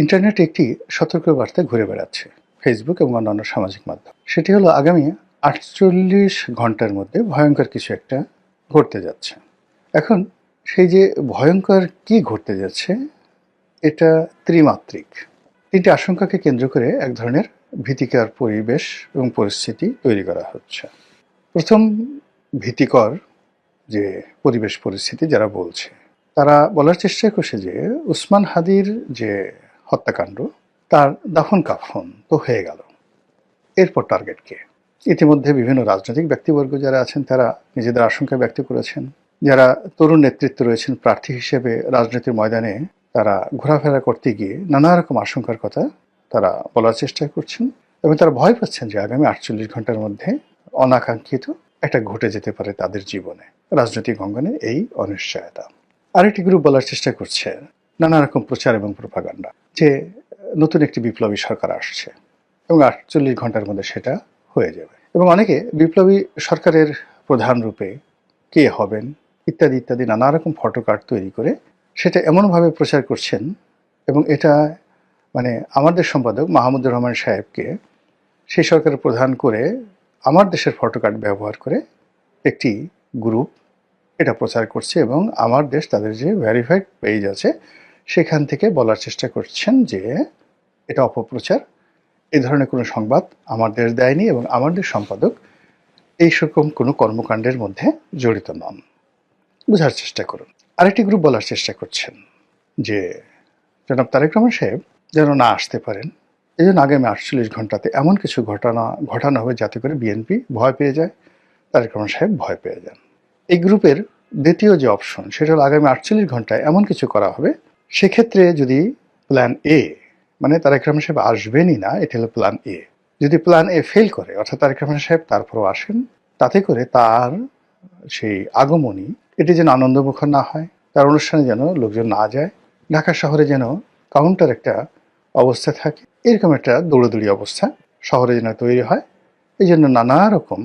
ইন্টারনেটে একটি সতর্কবার্তা ঘুরে বেড়াচ্ছে ফেসবুক এবং অন্যান্য সামাজিক মাধ্যম। সেটি হলো আগামী ৪৮ ঘন্টার মধ্যে ভয়ঙ্কর কিছু একটা ঘটতে যাচ্ছে। এখন সেই যে ভয়ঙ্কর কি ঘটতে যাচ্ছে, এটা ত্রিমাত্রিক। তিনটি আশঙ্কাকে কেন্দ্র করে এক ধরনের ভীতিকর পরিবেশ এবং পরিস্থিতি তৈরি করা হচ্ছে। প্রথম ভীতিকর যে পরিবেশ পরিস্থিতি যারা বলছে, তারা বলার চেষ্টা করছে যে উসমান হাদির যে হত্যাকাণ্ড, তার দাফন কাফন তো হয়ে গেল, এরপর টার্গেট কে? ইতিমধ্যে বিভিন্ন রাজনৈতিক ব্যক্তিবর্গ যারা আছেন তারা নিজেদের আশঙ্কা ব্যক্ত করেছেন। যারা তরুণ নেতৃত্ব রয়েছেন প্রার্থী হিসেবে রাজনীতির ময়দানে, তারা ঘোরাফেরা করতে গিয়ে নানা রকম আশঙ্কার কথা তারা বলার চেষ্টা করছেন এবং তারা ভয় পাচ্ছেন যে আগামী ৪৮ ঘন্টার মধ্যে অনাকাঙ্ক্ষিত একটা ঘটে যেতে পারে তাদের জীবনে, রাজনৈতিক অঙ্গনে এই অনিশ্চয়তা। আরেকটি গ্রুপ বলার চেষ্টা করছে নানা রকম প্রচার এবং প্রোপাগান্ডা যে নতুন একটি বিপ্লবী সরকার আসছে এবং ৪৮ ঘন্টার মধ্যে সেটা হয়ে যাবে, এবং অনেকে বিপ্লবী সরকারের প্রধান রূপে কে হবেন ইত্যাদি ইত্যাদি নানা রকম ফটোকার্ড তৈরি করে সেটা এমনভাবে প্রচার করছেন, এবং এটা মানে আমার দেশ সম্পাদক মাহমুদুর রহমান সাহেবকে সেই সরকারের প্রধান করে আমার দেশের ফটোকার্ড ব্যবহার করে একটি গ্রুপ এটা প্রচার করছে, এবং আমার দেশ তাদের যে ভেরিফাইড পেজ আছে সেখান থেকে বলার চেষ্টা করছেন যে এটা অপপ্রচার, এই ধরনের কোনো সংবাদ আমার দেশ দেয়নি এবং আমার দেশ সম্পাদক এই রকম কোনো কর্মকাণ্ডের মধ্যে জড়িত নন। বোঝার চেষ্টা করুন। আরেকটি গ্রুপ বলার চেষ্টা করছেন যে জনাব তারেক রহমান সাহেব যেন না আসতে পারেন, এই জন্য আগামী ৪৮ ঘন্টাতে এমন কিছু ঘটানো হবে যাতে করে বিএনপি ভয় পেয়ে যায়, তারেক রহমান সাহেব ভয় পেয়ে যান। এই গ্রুপের দ্বিতীয় যে অপশন সেটা হলো আগামী ৪৮ ঘন্টায় এমন কিছু করা হবে, সেক্ষেত্রে যদি প্ল্যান এ, মানে তারেক রহমান সাহেব আসবেনই না, এটা হলো প্ল্যান এ, যদি প্ল্যান এ ফেল করে অর্থাৎ তারেক রহমান সাহেব তারপরও আসেন, তাতে করে তার সেই আগমনী এটি যেন আনন্দমুখর না হয়, তার অনুষ্ঠানে যেন লোকজন না যায়, ঢাকা শহরে যেন কাউন্টার একটা অবস্থা থাকে, এরকম একটা দৌড়াদৌড়ি অবস্থা শহরে যেন তৈরি হয়। এই জন্য নানা রকম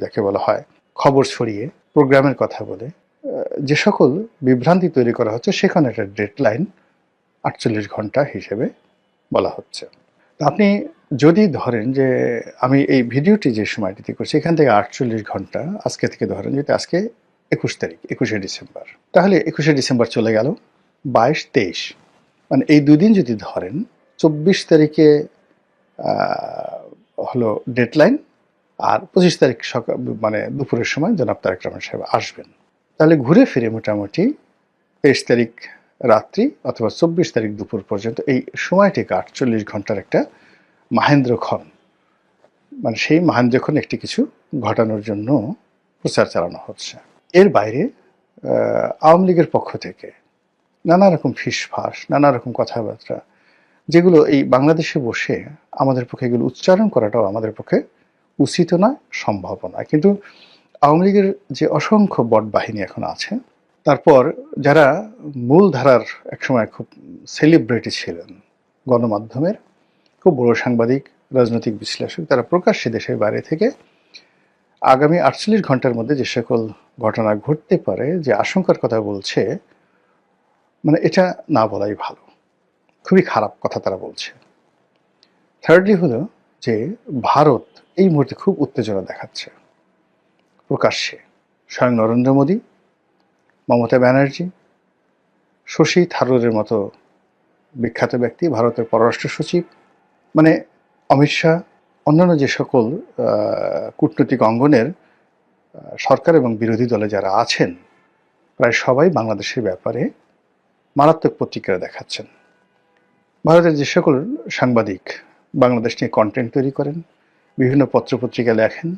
যাকে বলা হয় খবর ছড়িয়ে প্রোগ্রামের কথা বলে যে সকল বিভ্রান্তি তৈরি করা হচ্ছে, সেখানে একটা ডেডলাইন ৪৮ ঘন্টা হিসেবে বলা হচ্ছে। আপনি যদি ধরেন যে আমি এই ভিডিওটি যে সময়টিতে করছি এখান থেকে ৪৮ ঘন্টা আজকে থেকে ধরেন, যেটা আজকে ২১ তারিখ, ২১শে ডিসেম্বর, তাহলে ২১শে ডিসেম্বর চলে গেল, ২২, ২৩, মানে এই দুদিন যদি ধরেন, ২৪ তারিখে হলো ডেডলাইন, আর ২৫ তারিখ সকাল মানে দুপুরের সময় জনাব তারেক রহমান সাহেব আসবেন, তাহলে ঘুরে ফিরে মোটামুটি ২৩ তারিখ রাত্রি অথবা ২৪ তারিখ দুপুর পর্যন্ত এই সময়টিকে ৪৮ ঘন্টার একটা মাহেন্দ্রক্ষণ, মানে সেই মাহেন্দ্রক্ষণ একটি কিছু ঘটানোর জন্য প্রচার চালানো হচ্ছে। এর বাইরে আওয়ামী লীগের পক্ষ থেকে নানা রকম ফিসফাস, নানা রকম কথাবার্তা, যেগুলো এই বাংলাদেশে বসে আমাদের পক্ষে এগুলো উচ্চারণ করাটাও আমাদের পক্ষে উচিত না, সম্ভব না। কিন্তু আওয়ামী লীগের যে অসংখ্য বট বাহিনী এখন আছে, তারপর যারা মূল ধারার একসময় খুব সেলিব্রিটি ছিলেন গণমাধ্যমের, খুব বড় সাংবাদিক, রাজনৈতিক বিশ্লেষক, তারা প্রকাশ্যে দেশের বাইরে থেকে আগামী ৪৮ ঘন্টার মধ্যে যে সকল ঘটনা ঘটতে পারে যে আশঙ্কার কথা বলছে, মানে এটা না বলাই ভালো, খুবই খারাপ কথা তারা বলছে। থার্ডলি হলো যে ভারত এই মুহূর্তে খুব উত্তেজনা দেখাচ্ছে প্রকাশ্যে। স্বয়ং নরেন্দ্র মোদী, মমতা ব্যানার্জি, শশী থারুরের মতো বিখ্যাত ব্যক্তি, ভারতের পররাষ্ট্র সচিব, মানে অমিত শাহ, অন্যান্য যে সকল কূটনৈতিক অঙ্গনের সরকার এবং বিরোধী দলে যারা আছেন, প্রায় সবাই বাংলাদেশের ব্যাপারে মারাত্মক প্রতিক্রিয়া দেখাচ্ছেন। ভারতের যে সকল সাংবাদিক বাংলাদেশ নিয়ে কন্টেন্ট তৈরি করেন, বিভিন্ন পত্রপত্রিকা লেখেন,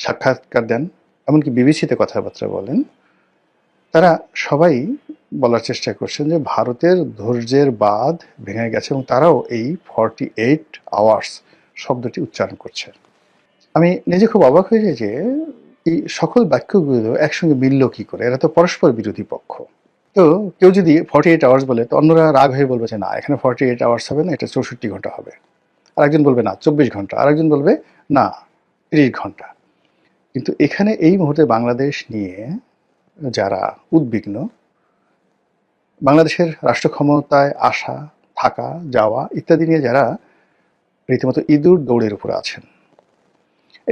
সাক্ষাৎকার দেন, এমনকি বিবিসিতে কথাবার্তা বলেন, তারা সবাই বলার চেষ্টা করছেন যে ভারতের ধৈর্যের বাঁধ ভেঙে গেছে, এবং তারাও এই 48 আওয়ার্স শব্দটি উচ্চারণ করছে। আমি নিজে খুব অবাক হয়ে যাই যে এই সকল বাক্যগুলো একসঙ্গে মিলল কি করে, এরা তো পরস্পর বিরোধী পক্ষ। তো কেউ যদি 48 আওয়ার্স বলে, তো অন্যরা রাগ হয়ে বলবে যে না, এখানে 48 আওয়ার্স হবে না, এটা 64 ঘন্টা হবে। আরেকজন বলবে না 24 ঘন্টা, আরেকজন বলবে না 30 ঘন্টা। কিন্তু এখানে এই মুহূর্তে বাংলাদেশ নিয়ে যারা উদ্বিগ্ন, বাংলাদেশের রাষ্ট্র ক্ষমতায় আসা থাকা, যাওয়া ইত্যাদি নিয়ে যারা রীতিমতো ইঁদুর দৌড়ের উপরে আছেন,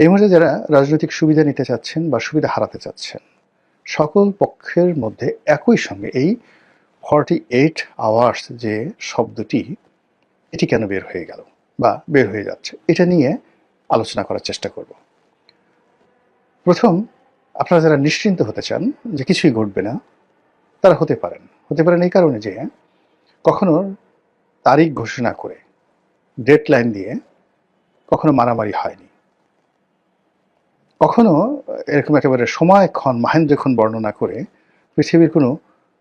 এই মুহূর্তে যারা রাজনৈতিক সুবিধা নিতে চাচ্ছেন বা সুবিধা হারাতে চাচ্ছেন, সকল পক্ষের মধ্যে একই সঙ্গে এই 48 আওয়ার্স যে শব্দটি, এটি কেন বের হয়ে গেল বা বের হয়ে যাচ্ছে, এটা নিয়ে আলোচনা করার চেষ্টা করব। প্রথম, আপনারা যারা নিশ্চিন্ত হতে চান যে কিছুই ঘটবে না, তারা হতে পারেন এই কারণে যে কখনো তারিখ ঘোষণা করে ডেডলাইন দিয়ে কখনো মারামারি হয়নি, কখনো এরকম একেবারে সময়ক্ষণ মাহেন্দ্রক্ষণ বর্ণনা করে পৃথিবীর কোনো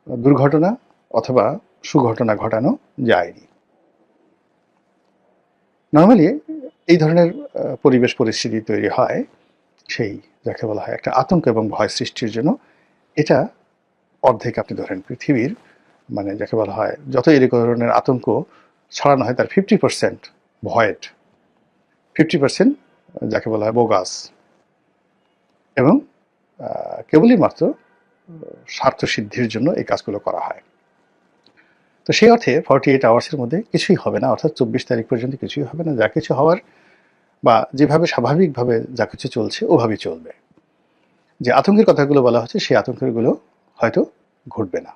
দুর্ঘটনা অথবা সুঘটনা ঘটানো যায়নি। নর্মালি এই ধরনের পরিবেশ পরিস্থিতি তৈরি হয় সেই যাকে বলা হয় একটা আতঙ্ক এবং ভয় সৃষ্টির জন্য। এটা অর্ধেক আপনি ধরেন পৃথিবীর, মানে যাকে বলা হয় যত এই ধরনের আতঙ্ক ছড়ানো হয় তার 50% ভয়েড, 50% যাকে বলা হয় বোগাস, এবং কেবলই মাত্র স্বার্থ সিদ্ধির জন্য এই কাজগুলো করা হয়। তো সেই অর্থে 48 আওয়ার্সের মধ্যে কিছুই হবে না, অর্থাৎ 24 তারিখ পর্যন্ত কিছুই হবে না। যা কিছু হওয়ার বা যেভাবে স্বাভাবিকভাবে যা কিছু চলছে ওভাবেই চলবে। যে আতঙ্কের কথাগুলো বলা হচ্ছে সেই আতঙ্কেরগুলো হয়তো ঘটবে না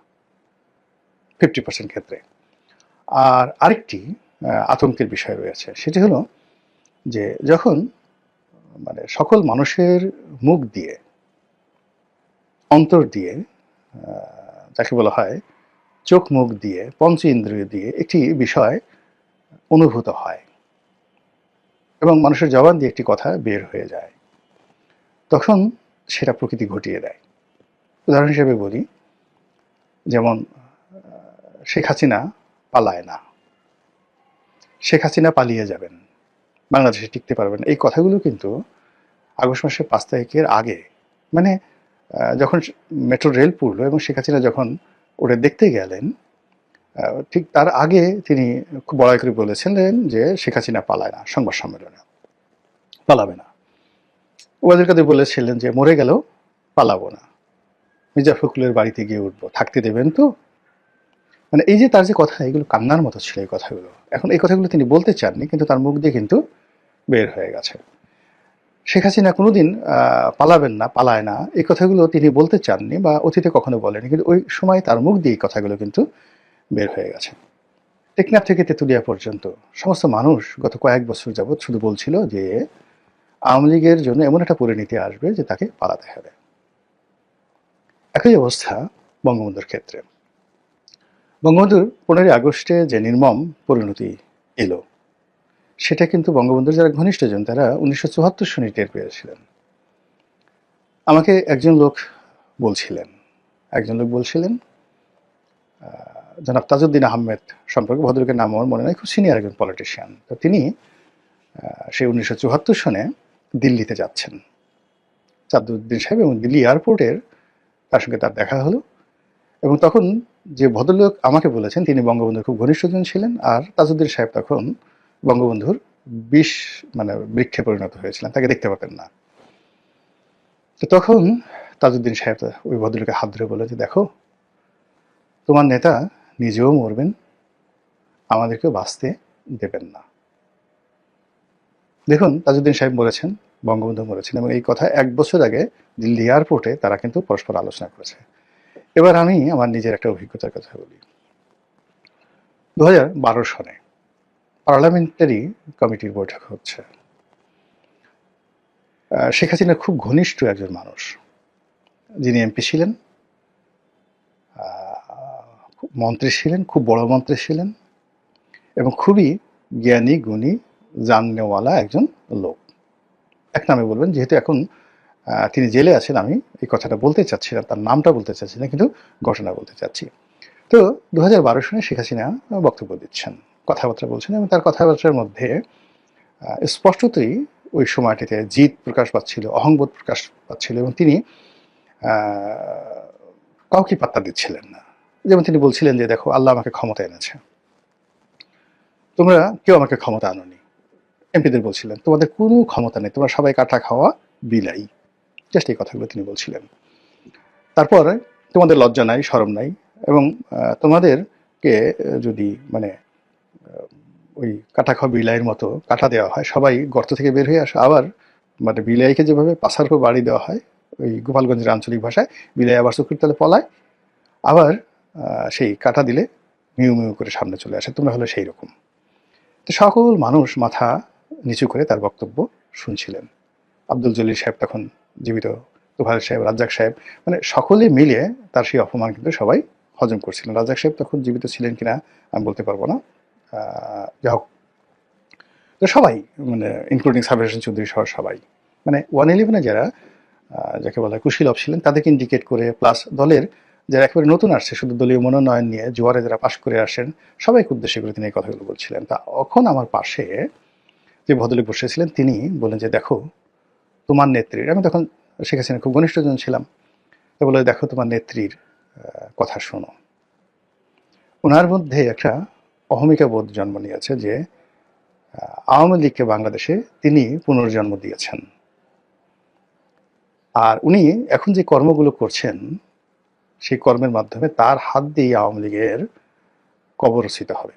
50% ক্ষেত্রে। আর আরেকটি আতঙ্কের বিষয় রয়েছে, সেটি হলো যে যখন মানে সকল মানুষের মুখ দিয়ে, অন্তর দিয়ে, যাকে বলা হয় চোখ মুখ দিয়ে, পঞ্চ ইন্দ্রিয় দিয়ে একটি বিষয় অনুভূত হয় এবং মানুষের জবান দিয়ে একটি কথা বের হয়ে যায়, তখন সেটা প্রকৃতি ঘটিয়ে দেয়। উদাহরণ হিসেবে বলি, যেমন শেখ হাসিনা পালায় না, শেখ হাসিনা পালিয়ে যাবেন, বাংলাদেশে টিকতে পারবেন, এই কথাগুলো কিন্তু আগস্ট মাসের 5 তারিখের আগে, মানে যখন মেট্রো রেল পুরলো এবং শেখ হাসিনা যখন ওটা দেখতে গেলেন, ঠিক তার আগে তিনি খুব বড়াই করে বলেছিলেন যে শেখ হাসিনা পালায় না, সংবাদ সম্মেলনে পালাবে না। ওবায়দুল কাদের বলেছিলেন যে মরে গেলেও পালাবো না, মির্জা ফখরুলের বাড়িতে গিয়ে উঠবো, থাকতে দেবেন তো। মানে এই যে তার যে কথা, এগুলো কান্নার মতো ছিল এই কথাগুলো। এখন এই কথাগুলো তিনি বলতে চাননি, কিন্তু তার মুখ দিয়ে কিন্তু বের হয়ে গেছে। শেখ হাসিনা কোনোদিন পালাবেন না, পালায় না, এই কথাগুলো তিনি বলতে চাননি বা অতীতে কখনো বলেনি, কিন্তু ওই সময় তার মুখ দিয়ে এই কথাগুলো কিন্তু বের হয়ে গেছে। টেকনাফ থেকে তেঁতুলিয়া পর্যন্ত সমস্ত মানুষ গত কয়েক বছর যাবৎ শুধু বলছিল যে আওয়ামী লীগের জন্য এমন একটা পরিণতি আসবে যে তাকে পালাতে হবে। একই অবস্থা বঙ্গবন্ধুর ক্ষেত্রে। বঙ্গবন্ধুর 15ই আগস্টে যে নির্মম পরিণতি এলো, সেটা কিন্তু বঙ্গবন্ধুর যারা ঘনিষ্ঠজন তারা 1974 সনে টের পেয়েছিলেন। আমাকে একজন লোক বলছিলেন জনাব তাজউদ্দিন আহমেদ সম্পর্কে, ভদ্রলোকের নাম আমার মনে নাই, খুব সিনিয়র একজন পলিটিশিয়ান। তো তিনি সেই 1974 সনে দিল্লিতে যাচ্ছেন, তাজউদ্দিন সাহেব, এবং দিল্লি এয়ারপোর্টের তার সঙ্গে তার দেখা হলো। এবং তখন যে ভদ্রলোক আমাকে বলেছেন তিনি বঙ্গবন্ধুর খুব ঘনিষ্ঠজন ছিলেন, আর তাজউদ্দিন সাহেব তখন বঙ্গবন্ধুর মানে বৃক্ষে পরিণত হয়েছিলেন, তাকে দেখতে পাতেন না। তো তখন তাজউদ্দিন সাহেব ওই ভদ্রলোকের হাত ধরে বলে যে দেখো, তোমার নেতা নিজেও মরবেন, আমাদেরকেও বাঁচতে দেবেন না। দেখুন, তাজউদ্দিন সাহেব মরেছেন, বঙ্গবন্ধু মরেছেন, এবং এই কথা 1 বছর আগে দিল্লি এয়ারপোর্টে তারা কিন্তু পরস্পর আলোচনা করেছে। এবার আমি আমার নিজের একটা অভিজ্ঞতার কথা বলি। 2012 সনে পার্লামেন্টারি কমিটির বৈঠক হচ্ছে। শেখ হাসিনার খুব ঘনিষ্ঠ একজন মানুষ, যিনি এমপি ছিলেন, মন্ত্রী ছিলেন, খুব বড় মন্ত্রী ছিলেন, এবং খুবই জ্ঞানী গুণী জাননেওয়ালা একজন লোক। এক নামে বলবেন, যেহেতু এখন তিনি জেলে আছেন, আমি এই কথাটা বলতে চাচ্ছি না, তার নামটা বলতে চাচ্ছি না, কিন্তু ঘটনা বলতে চাচ্ছি। তো 2012 সনে শেখ হাসিনা বক্তব্য দিচ্ছেন, কথাবার্তা বলছেন, এবং তার কথাবার্তার মধ্যে স্পষ্টতই ওই সময়টিতে জিদ প্রকাশ পাচ্ছিল, অহংবোধ প্রকাশ পাচ্ছিল, এবং তিনি কাউকে পাত্তা দিচ্ছিলেন না। যেমন তিনি বলছিলেন যে দেখো, আল্লাহ আমাকে ক্ষমতা এনেছে, তোমরা কেউ আমাকে ক্ষমতা আনোনি। এমপিদের বলছিলেন তোমাদের কোনো ক্ষমতা নেই, তোমরা সবাই কাটা খাওয়া বিলাই, জাস্ট এই কথাগুলো তিনি বলছিলেন। তারপর তোমাদের লজ্জা নাই, শরম নাই, এবং তোমাদেরকে যদি মানে ওই কাটা খাওয়া বিলাইয়ের মতো কাটা দেওয়া হয়, সবাই গর্ত থেকে বের হয়ে আসে, আবার মানে বিলাইকে যেভাবে পাশার উপর বাড়ি দেওয়া হয় ওই গোপালগঞ্জের আঞ্চলিক ভাষায়, বিলাই আবার চোখের তলে পলায়, আবার সেই কাটা দিলে মিউ মিউ করে সামনে চলে আসে। তোমরা হলো সেই রকম। তো সকল মানুষ মাথা নিচু করে তার বক্তব্য শুনছিলেন। আব্দুল জলিল সাহেব তখন জীবিত, তোফায়েল সাহেব, রাজ্জাক সাহেব, মানে সকলে মিলে তার সেই অপমান কিন্তু সবাই হজম করছিলেন। রাজ্জাক সাহেব তখন জীবিত ছিলেন কিনা আমি বলতে পারবো না, যাই হোক। তো সবাই মানে ইনক্লুডিং সাবির হোসেন চৌধুরী সহ সবাই, মানে 111-এ যারা যাকে বলা হয় কুশীলব ছিলেন তাদেরকে ইন্ডিকেট করে, প্লাস দলের যারা একেবারে নতুন আসছে শুধু দলীয় মনোনয়ন নিয়ে জোয়ারে যারা পাশ করে আসেন, সবাইকে উদ্দেশ্য করে তিনি এই কথাগুলো বলছিলেন। তা এখন আমার পাশে যে ভদ্রলোক বসেছিলেন তিনি বললেন যে দেখো তোমার নেত্রীর, আমি তখন শেখ হাসিনার খুব ঘনিষ্ঠজন ছিলাম, তো বলে দেখো তোমার নেত্রীর কথা শোনো। ওনার মধ্যে একটা অহমিকা বোধ জন্ম নিয়েছে যে আওয়ামী লীগকে বাংলাদেশে তিনি পুনর্জন্ম দিয়েছেন, আর উনি এখন যে কর্মগুলো করছেন সেই কর্মের মাধ্যমে তার হাত দিয়ে আওয়ামী লীগের কবর রচিত হবে,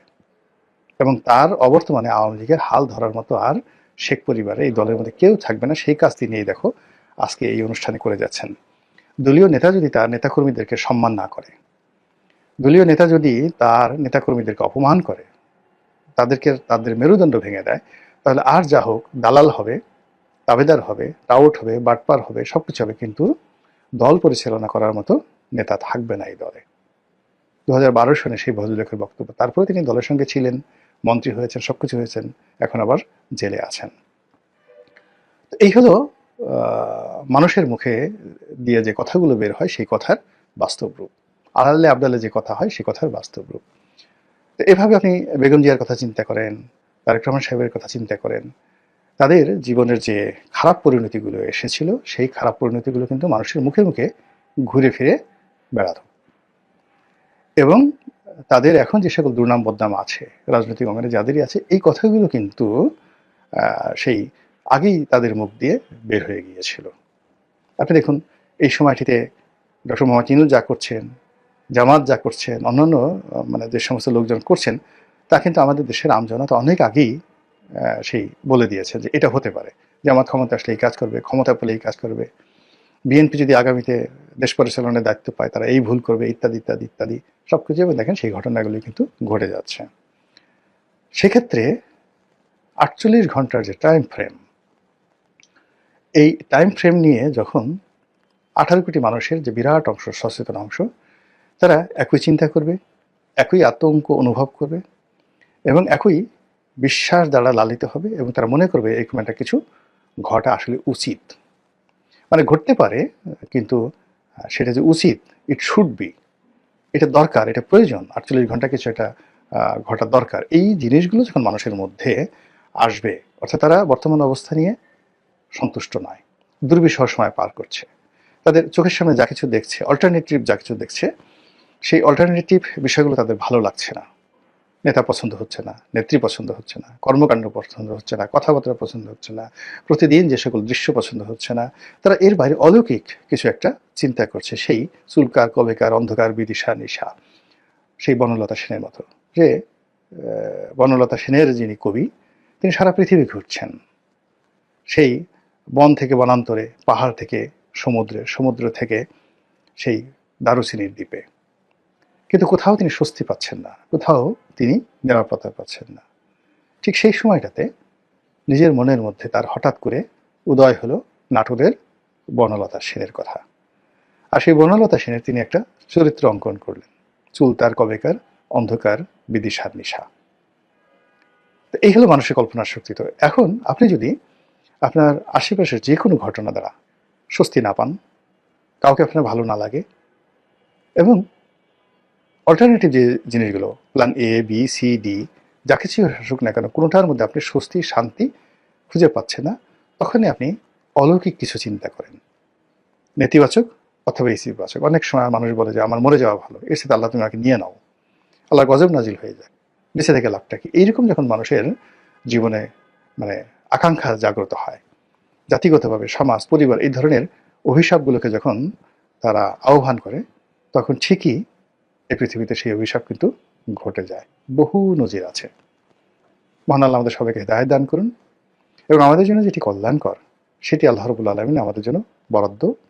এবং তার অবর্তমানে আওয়ামী লীগের হাল ধরার মতো আর শেখ পরিবারে এই দলের মধ্যে কেউ থাকবে না। সেই কাজ তিনি দেখো আজকে এই অনুষ্ঠানে করে যাচ্ছেন। দলীয় নেতা যদি তার নেতাকর্মীদেরকে সম্মান না করে, দলীয় নেতা যদি তার নেতাকর্মীদেরকে অপমান করে, তাদেরকে তাদের মেরুদণ্ড ভেঙে দেয়, তাহলে আর যা হোক দালাল হবে, দাবেদার হবে, টাউট হবে, বাটপার হবে, সবকিছু হবে, কিন্তু দল পরিচালনা করার মতো নেতা থাকবে না এই দলে। 2012 সনে সেই ভদ্রলোকের বক্তব্য। তারপরে তিনি দলের সঙ্গে ছিলেন, মন্ত্রী হয়েছেন, সবকিছু হয়েছেন, এখন আবার জেলে আছেন। এই হলো মানুষের মুখে দিয়ে যে কথাগুলো বের হয় সেই কথার বাস্তব রূপ, আড়ালে আবডালে যে কথা হয় সেই কথার বাস্তব রূপ। তো এভাবে আপনি বেগম জিয়ার কথা চিন্তা করেন, তারেক রহমান সাহেবের কথা চিন্তা করেন, তাদের জীবনের যে খারাপ পরিণতিগুলো এসেছিল সেই খারাপ পরিণতিগুলো কিন্তু মানুষের মুখে মুখে ঘুরে ফিরে বেড়াতো, এবং তাদের এখন যে সকল দুর্নাম বদনাম আছে রাজনৈতিক অঙ্গনে যাদেরই আছে, এই কথাগুলো কিন্তু সেই আগেই তাদের মুখ দিয়ে বের হয়ে গিয়েছিল। আপনি দেখুন এই সময়টিতে ডক্টর মোহাম্মদ ইউনূস যা করছেন, জামাত যা করছেন, অন্যান্য মানে যে সমস্ত লোকজন করছেন, তা কিন্তু আমাদের দেশের আমজনতা অনেক আগেই সেই বলে দিয়েছে যে এটা হতে পারে, জামাত ক্ষমতা আসলে এই কাজ করবে, ক্ষমতা পেলে এই কাজ করবে, বিএনপি যদি আগামীতে দেশ পরিচালনার দায়িত্ব পায় তারা এই ভুল করবে, ইত্যাদি ইত্যাদি ইত্যাদি সবকিছু। এবং দেখেন সেই ঘটনাগুলি কিন্তু ঘটে যাচ্ছে। সেক্ষেত্রে 48 ঘন্টার যে টাইম ফ্রেম, এই টাইম ফ্রেম নিয়ে যখন 18 কোটি মানুষের যে বিরাট অংশ, সচেতন অংশ, তারা একই চিন্তা করবে, একই আতঙ্ক অনুভব করবে, এবং একই বিশ্বাস দ্বারা লালিত হবে, এবং তারা মনে করবে এরকম একটা কিছু ঘটা আসলে উচিত, মানে ঘটতে পারে, কিন্তু সেটা যে উচিত, ইট শুড বি, এটা দরকার, এটা প্রয়োজন, 48 ঘন্টা কিছু একটা ঘটা দরকার। এই জিনিসগুলো যখন মানুষের মধ্যে আসবে, অর্থাৎ তারা বর্তমান অবস্থা নিয়ে সন্তুষ্ট নয়, দুর্বিষহ সময় পার করছে, তাদের চোখের সামনে যা কিছু দেখছে, অল্টারনেটিভ যা কিছু দেখছে, সেই অল্টারনেটিভ বিষয়গুলো তাদের ভালো লাগছে না। নেতা পছন্দ হচ্ছে না, নেত্রী পছন্দ হচ্ছে না, কর্মকাণ্ড পছন্দ হচ্ছে না, কথাবার্তা পছন্দ হচ্ছে না, প্রতিদিন যে সকল দৃশ্য পছন্দ হচ্ছে না, তারা এর বাইরে অলৌকিক কিছু একটা চিন্তা করছে, সেই চুলকার কবেকার অন্ধকার বিদিশা নিশা, সেই বনলতা সেনের মতো। যে বনলতা সেনের যিনি কবি, তিনি সারা পৃথিবী ঘুরছেন, সেই বন থেকে বনান্তরে, পাহাড় থেকে সমুদ্রে, সমুদ্র থেকে সেই দারুচিনির দ্বীপে, কিন্তু কোথাও তিনি স্বস্তি পাচ্ছেন না, কোথাও তিনি নিরাপত্তা পাচ্ছেন না। ঠিক সেই সময়টাতে নিজের মনের মধ্যে তার হঠাৎ করে উদয় হলো নাটোরের বনলতা সেনের কথা। আর সেই বনলতা সেনের তিনি একটা চরিত্র অঙ্কন করলেন, চুল তার কবেকার অন্ধকার বিদিশার নিশা। এই হলো মানুষের কল্পনার শক্তি। তো এখন আপনি যদি আপনার আশেপাশের যে কোনো ঘটনা দ্বারা স্বস্তি না পান, কাউকে আপনার ভালো না লাগে, এবং অল্টারনেটিভ যে জিনিসগুলো, plan A B C D যা কিছু আসুক না কেন, কোনোটার মধ্যে আপনি স্বস্তি শান্তি খুঁজে পাচ্ছেন না, তখনই আপনি অলৌকিক কিছু চিন্তা করেন, নেতিবাচক অথবা ইতিবাচক। অনেক সময় মানুষ বলে যে আমার মরে যাওয়া ভালো, এর সাথে আল্লাহ তুমি আমাকে নিয়ে নাও, আল্লাহ গজব নাজিল হয়ে যায়, বেঁচে থেকে লাভটা কি। এইরকম যখন মানুষের জীবনে মানে আকাঙ্ক্ষা জাগ্রত হয়, জাতিগতভাবে সমাজ পরিবার এই ধরনের অভিশাপগুলোকে যখন তারা আহ্বান করে, তখন ঠিকই এই পৃথিবীতে সেই অভিশাপ কিন্তু ঘটে যায়। বহু নজির আছে। মহান আল্লাহ আমাদের সবাইকে হিদায়াত দান করুন এবং আমাদের জন্য যেটি কল্যাণকর সেটি আল্লাহ রাব্বুল আলামিন আমাদের জন্য বরাদ্দ করুন।